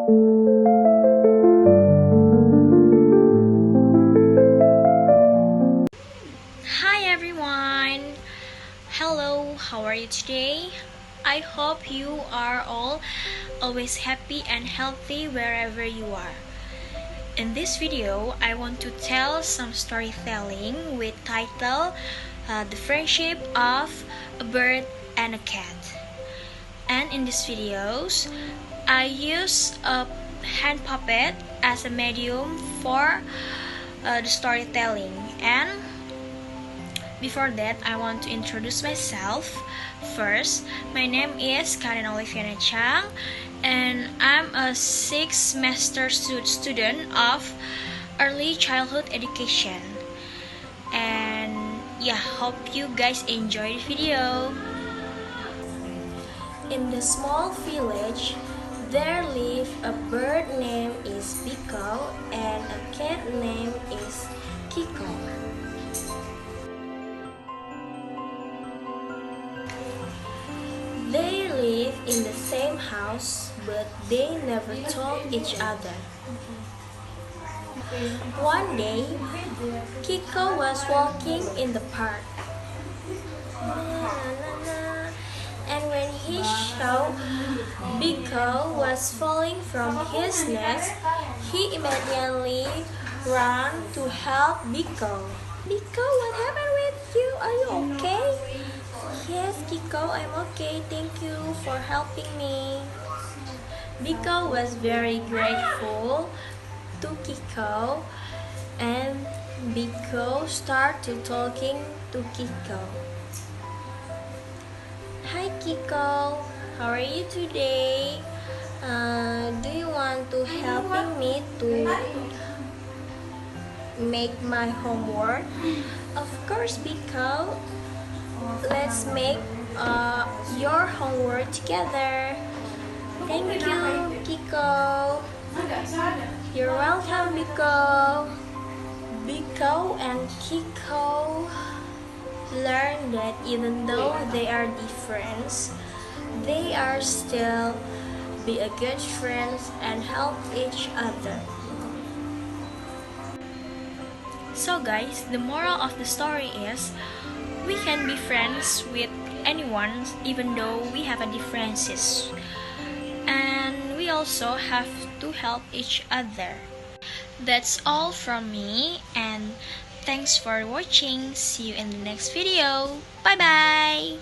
Hi everyone! Hello, how are you today? I hope you are all always happy and healthy wherever you are. In this video, I want to tell some storytelling with title The Friendship of a Bird and a Cat. And in these videos, I use a hand puppet as a medium for the storytelling. And before that, I want to introduce myself. First, my name is Karen Oliviana Chang, and I'm a 6th semester student of early childhood education. And yeah, hope you guys enjoy the video. In the small village, there lived a bird named is Biko and a cat named is Kiko. They live in the same house, but they never told each other. One day, Kiko was walking in the park. And when he saw Biko was falling from his nest, he immediately ran to help Biko. Biko, what happened with you? Are you okay? Yes, Kiko, I'm okay. Thank you for helping me. Biko was very grateful to Kiko, and Biko started talking to Kiko. Hi Kiko, how are you today? Do you want to help me to make my homework? Of course, Biko. Let's make your homework together. Thank you, Kiko. You're welcome, Biko. Biko and Kiko learn that even though they are different, they are still be a good friends and help each other. So guys, the moral of the story is we can be friends with anyone even though we have a differences. And we also have to help each other. That's all from me, and thanks for watching. See you in the next video. Bye bye!